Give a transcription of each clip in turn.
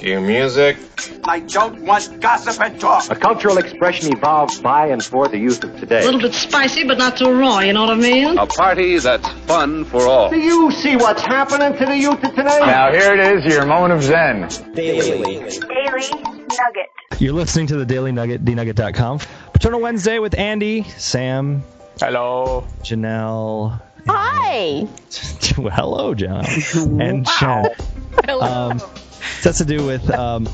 Cue music. I don't want gossip and talk. A cultural expression evolved by and for the youth of today. A little bit spicy, but not too raw, you know what I mean? A party that's fun for all. Do you see what's happening to the youth of today? Now here it is, your moment of zen. Daily Nugget. You're listening to the Daily Nugget, dnugget.com. Paternal Wednesday with Andy, Sam. Hello. Janelle. Hi. Hello, Janelle. And Jenn. Hello. This has to do with a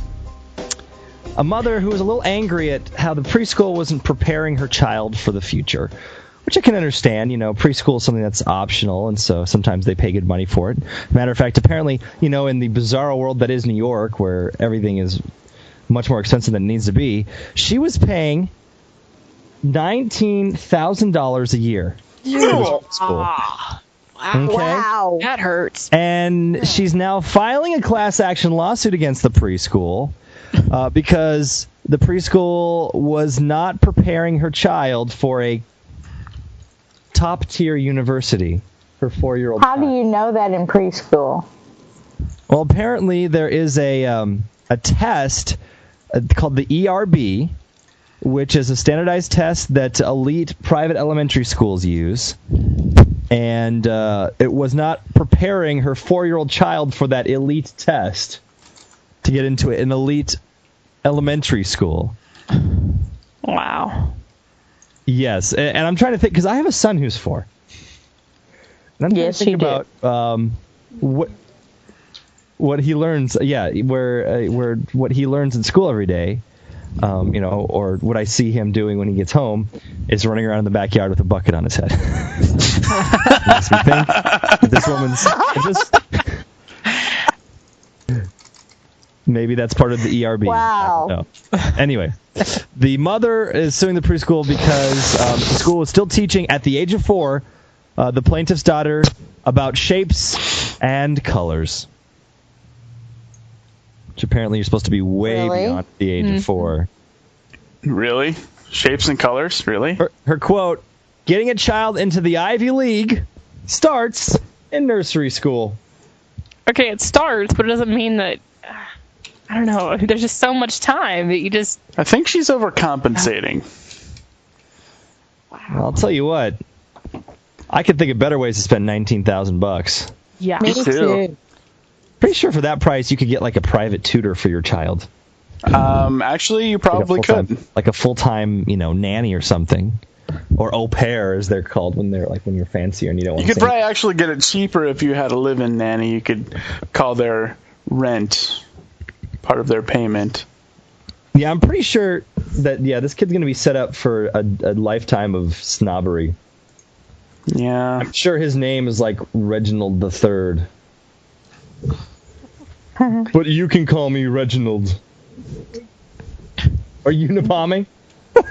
mother who was a little angry at how the preschool wasn't preparing her child for the future, which I can understand. You know, preschool is something that's optional, and so sometimes they pay good money for it. Matter of fact, apparently, you know, in the bizarro world that is New York, where everything is much more expensive than it needs to be, she was paying $19,000 a year. School. Okay. Wow. That hurts. And she's now filing a class action lawsuit against the preschool because the preschool was not preparing her child for a top-tier university, her 4-year-old How child. do you know that in preschool? Well, apparently there is a test called the ERB, which is a standardized test that elite private elementary schools use. And it was not preparing her 4-year-old child for that elite test to get into an elite elementary school. Wow. Yes, and I'm trying to think, because I have a son who's 4. And I'm trying to think about what he learns. Yeah, where what he learns in school every day. You know, or what I see him doing when he gets home is running around in the backyard with a bucket on his head. Makes me think that this woman's maybe that's part of the ERB. Wow. Anyway, the mother is suing the preschool because the school is still teaching at the age of 4 the plaintiff's daughter about shapes and colors. Which apparently you're supposed to be way beyond the age of 4. Really? Shapes and colors? Really? Her quote, "Getting a child into the Ivy League starts in nursery school." Okay, it starts, but it doesn't mean that... I don't know. There's just so much time that you just... I think she's overcompensating. Wow. Well, I'll tell you what. I could think of better ways to spend $19,000. Yeah. Me too. Pretty sure for that price you could get like a private tutor for your child. Actually, you probably could. Like a full-time, you know, nanny or something. Or au pair, as they're called when you're fancier and you don't want to. You could probably actually get it cheaper if you had a live-in nanny. You could call their rent part of their payment. Yeah, I'm pretty sure that, this kid's going to be set up for a lifetime of snobbery. Yeah. I'm sure his name is like Reginald III. But you can call me Reginald. Are you Unaboming? Do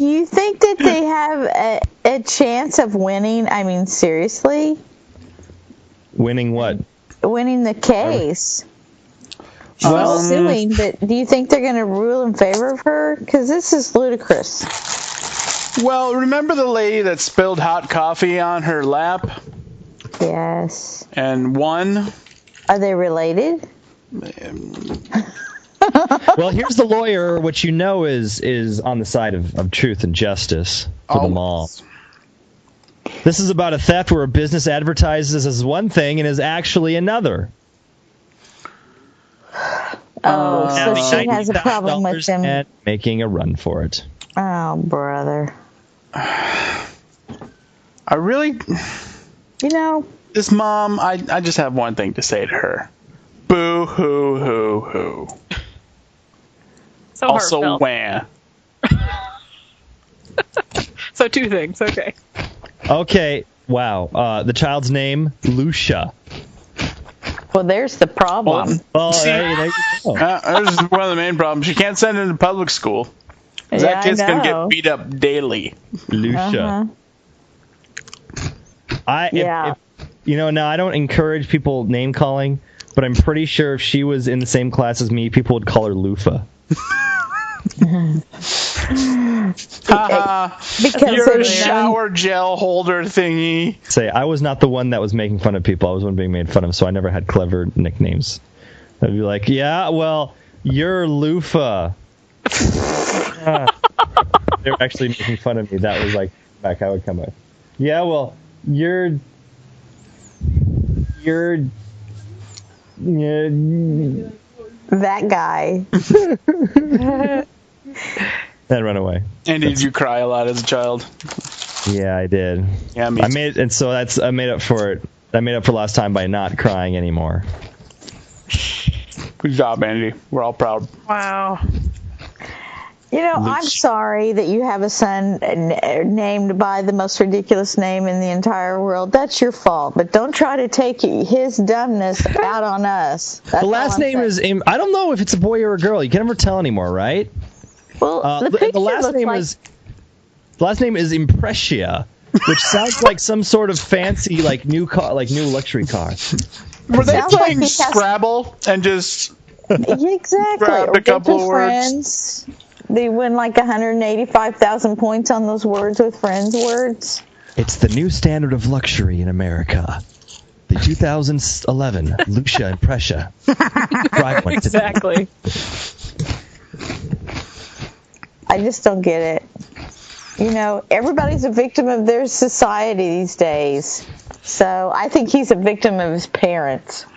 you think that they have a chance of winning? I mean, seriously? Winning what? Winning the case. She's suing, but do you think they're going to rule in favor of her? Because this is ludicrous. Well, remember the lady that spilled hot coffee on her lap? Yes. And won? Are they related? Well, here's the lawyer, which you know is on the side of truth and justice for them all. This is about a theft where a business advertises as one thing and is actually another. So she has a problem with them and making a run for it. Oh, brother. I really... You know... This mom, I just have one thing to say to her. Boo hoo hoo hoo. So also heartfelt. wah. So 2 things, okay. Okay, wow. The child's name, Lucia. Well, there's the problem. Well, See, there you go. There's one of the main problems. She can't send it to public school. Yeah, That kid's I going to know. get beat up daily. Lucia. Yeah. Now I don't encourage people name calling, but I'm pretty sure if she was in the same class as me, people would call her Lufa. Because Your shower gel holder thingy. Say, I was not the one that was making fun of people. I was the one being made fun of, so I never had clever nicknames. I'd be like, yeah, well, you're loofah. They were actually making fun of me. That was like back I would come up. Yeah, well, you're that guy. Then run away. And did you cry a lot as a child? Yeah, I did. Yeah, me too. I made up for it. I made up for last time by not crying anymore. Good job, Andy. We're all proud. Wow. You know, I'm sorry that you have a son named by the most ridiculous name in the entire world. That's your fault. But don't try to take his dumbness out on us. That's the last name is, I don't know if it's a boy or a girl. You can never tell anymore, right? Well, the last name is Impressia, which sounds like some sort of fancy, new luxury car. Were they playing like Scrabble and just exactly grabbed a couple of words? Friends. They win like 185,000 points on those words with friends words. It's the new standard of luxury in America. The 2011 Lucia Impressia. Exactly. I just don't get it. You know, everybody's a victim of their society these days. So I think he's a victim of his parents.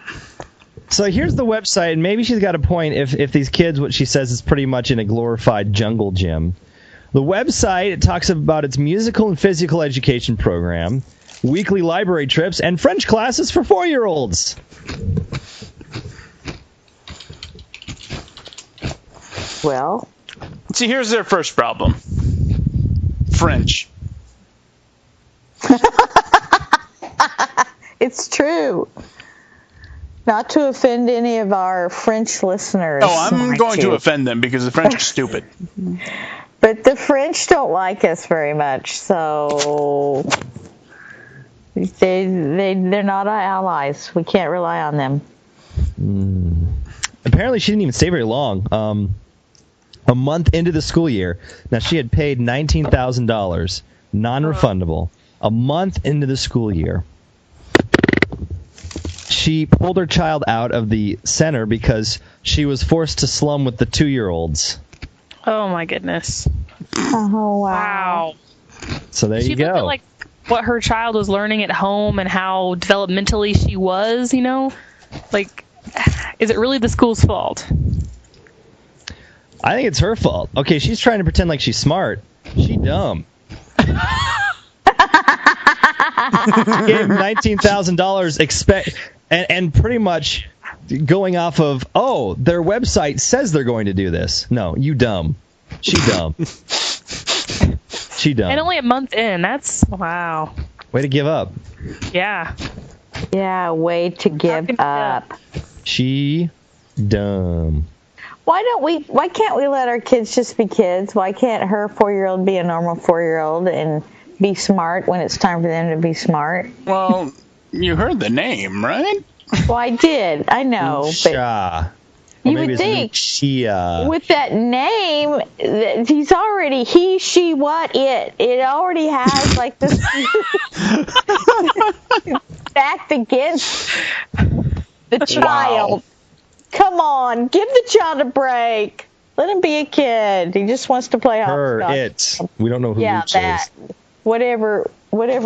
So here's the website, and maybe she's got a point if these kids, what she says is pretty much in a glorified jungle gym. The website, it talks about its musical and physical education program, weekly library trips, and French classes for 4-year-olds. Well, see, here's their first problem. French. it's true. Not to offend any of our French listeners. Oh, I'm going to offend them because the French are stupid. But the French don't like us very much, so they're not our allies. We can't rely on them. Apparently, she didn't even stay very long. A month into the school year, now she had paid $19,000, non-refundable. A month into the school year, she pulled her child out of the center because she was forced to slum with the 2-year-olds. Oh my goodness. Oh Wow. So there you go. She looked at like what her child was learning at home and how developmentally she was, you know? Like, is it really the school's fault? I think it's her fault. Okay, she's trying to pretend like she's smart. She dumb. Gave him $19,000 and pretty much going off of, oh, their website says they're going to do this. No, you dumb. She dumb. She dumb. And only a month in. That's, wow. Way to give up. Yeah. Yeah, way to give up. She dumb. Why can't we let our kids just be kids? Why can't her 4-year-old be a normal 4-year-old and be smart when it's time for them to be smart? Well, you heard the name, right? Well, I did. I know. Lucia. But you would think Lucia. With that name, he's already he, she, what, it. It already has like this backed against the child. Wow. Come on, give the child a break. Let him be a kid. He just wants to play hopscotch. We don't know who Lucia is. Whatever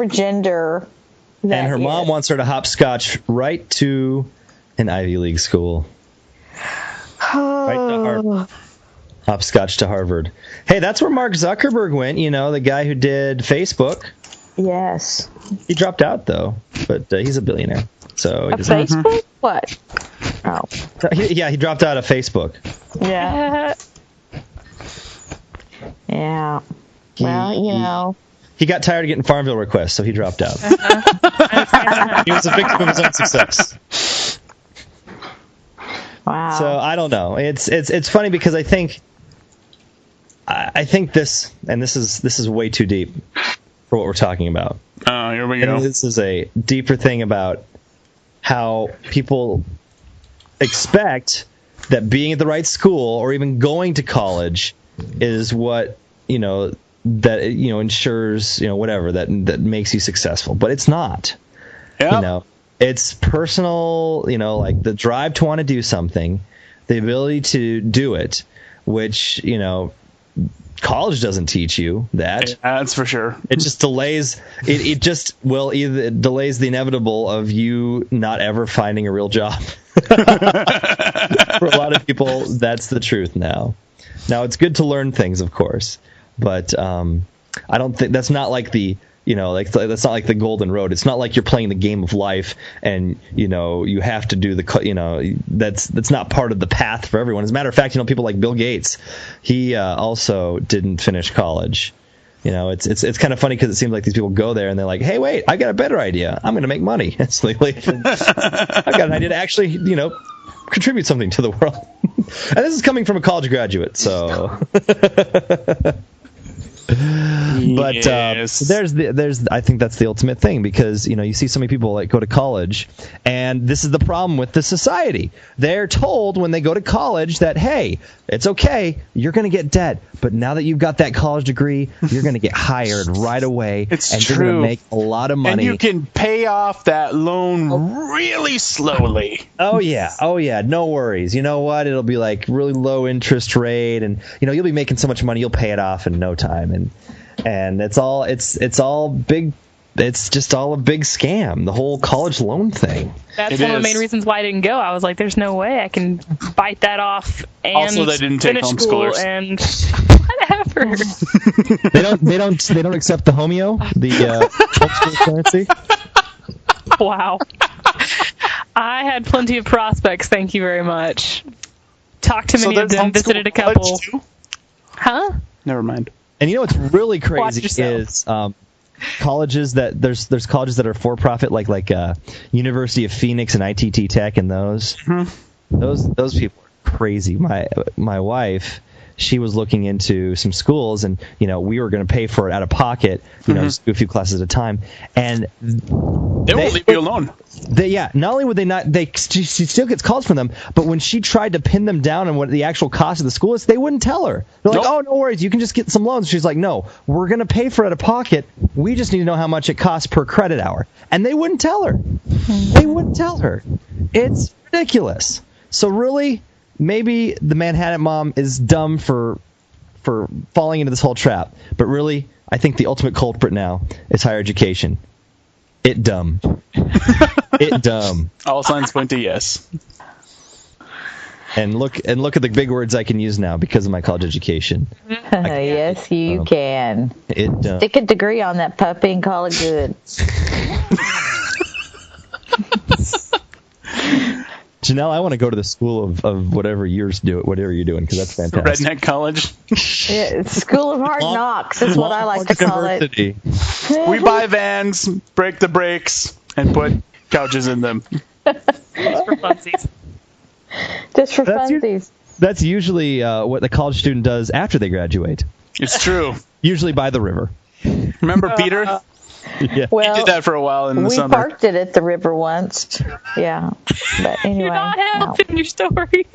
gender. And her mom wants her to hopscotch right to an Ivy League school. Right to Harvard. Hopscotch to Harvard. Hey, that's where Mark Zuckerberg went, you know, the guy who did Facebook. Yes. He dropped out, though, but he's a billionaire. So he Facebook? What? Oh. He dropped out of Facebook. Yeah. Yeah. Well, you know. He got tired of getting Farmville requests, so he dropped out. He was a victim of his own success. Wow. So I don't know. It's funny because I think this, and this is way too deep for what we're talking about. Oh, here we go. And this is a deeper thing about how people expect that being at the right school or even going to college is what, you know, that, you know, ensures, you know, whatever that makes you successful. But it's not. Yep. You know, It's personal, like the drive to want to do something, the ability to do it, which, college doesn't teach you that. Yeah, that's for sure. It just delays. It just will either delays the inevitable of you not ever finding a real job. For a lot of people, that's the truth now. Now it's good to learn things, of course, but I don't think that's not like the. That's not like the golden road. It's not like you're playing the game of life and, you have to do that's not part of the path for everyone. As a matter of fact, people like Bill Gates, he also didn't finish college. It's kind of funny because it seems like these people go there and they're like, hey, wait, I got a better idea. I'm going to make money. It's like, I've got an idea to actually, contribute something to the world. And this is coming from a college graduate, so... But yes. I think that's the ultimate thing, because you see so many people like go to college, and this is the problem with the society. They're told when they go to college that, hey, it's okay, you're going to get debt, but now that you've got that college degree, you're going to get hired right away, and you're going to make a lot of money. And you can pay off that loan really slowly. Oh yeah, no worries. You know what? It'll be like really low interest rate, and you'll be making so much money, you'll pay it off in no time. And it's all big. It's just all a big scam. The whole college loan thing. That's one of the main reasons why I didn't go. I was like, "There's no way I can bite that off." And also, they didn't take homeschoolers. And whatever. They don't accept the homeo, the homeschool currency. Wow. I had plenty of prospects. Thank you very much. Talked to many of them. Visited a couple. Huh? Never mind. And what's really crazy is colleges that there's colleges that are for profit, like University of Phoenix and ITT Tech, and those people are crazy. My wife, she was looking into some schools, and we were going to pay for it out of pocket, just do a few classes at a time, and they won't leave you alone. Not only would they not, she still gets calls from them, but when she tried to pin them down on what the actual cost of the school is, they wouldn't tell her. They're like, oh, no worries, you can just get some loans. She's like, no, we're going to pay for it out of pocket. We just need to know how much it costs per credit hour. And they wouldn't tell her. They wouldn't tell her. It's ridiculous. So really, maybe the Manhattan mom is dumb for falling into this whole trap. But really, I think the ultimate culprit now is higher education. It dumb. It dumb. All signs point to yes. And look at the big words I can use now because of my college education. Yes, you can. It dumb. Stick a degree on that puppy and call it good. Janelle, I want to go to the school of whatever you're doing, because that's fantastic. Redneck college. Yeah, School of Hard Knocks is what I like to call it. We buy vans, break the brakes, and put couches in them. Just for funsies. Just for funsies. That's usually what the college student does after they graduate. It's true. Usually by the river. Remember Peter? Yeah. Well, he did that for a while in the summer. We parked it at the river once. Yeah. But anyway. You're not helping your story.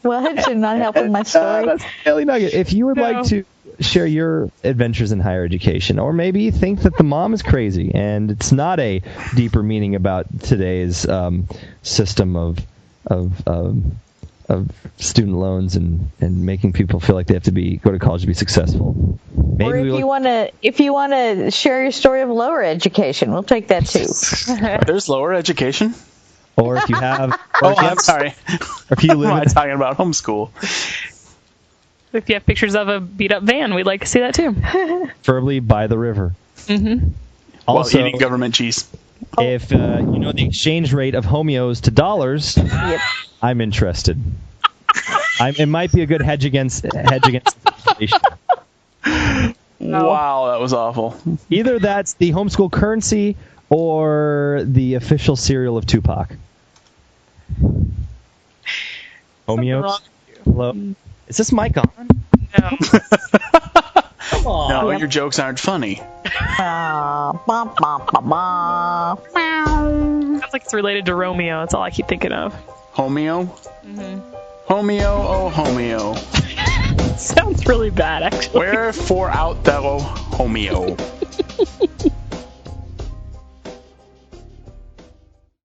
What? You're not helping my story? That's Daily Nugget. If you would like to share your adventures in higher education, or maybe you think that the mom is crazy and it's not a deeper meaning about today's system of student loans and making people feel like they have to go to college to be successful. Maybe or if you want to share your story of lower education, we'll take that too. There's lower education. Or if you have, I'm sorry. If you live, I'm talking about homeschool. If you have pictures of a beat up van, we'd like to see that too. Preferably by the river. Mm-hmm. Also, while eating government cheese. If you know the exchange rate of homeos to dollars, yep. I'm interested. It might be a good hedge against inflation. Wow, that was awful. Either that's the homeschool currency or the official cereal of Tupac. Homeos? Hello? Is this mic on? No. Come on. No, your jokes aren't funny. Sounds like it's related to Romeo. That's all I keep thinking of. Homeo? Mm-hmm. Homeo, oh homeo. Sounds really bad, actually. Wherefore out thou, homeo?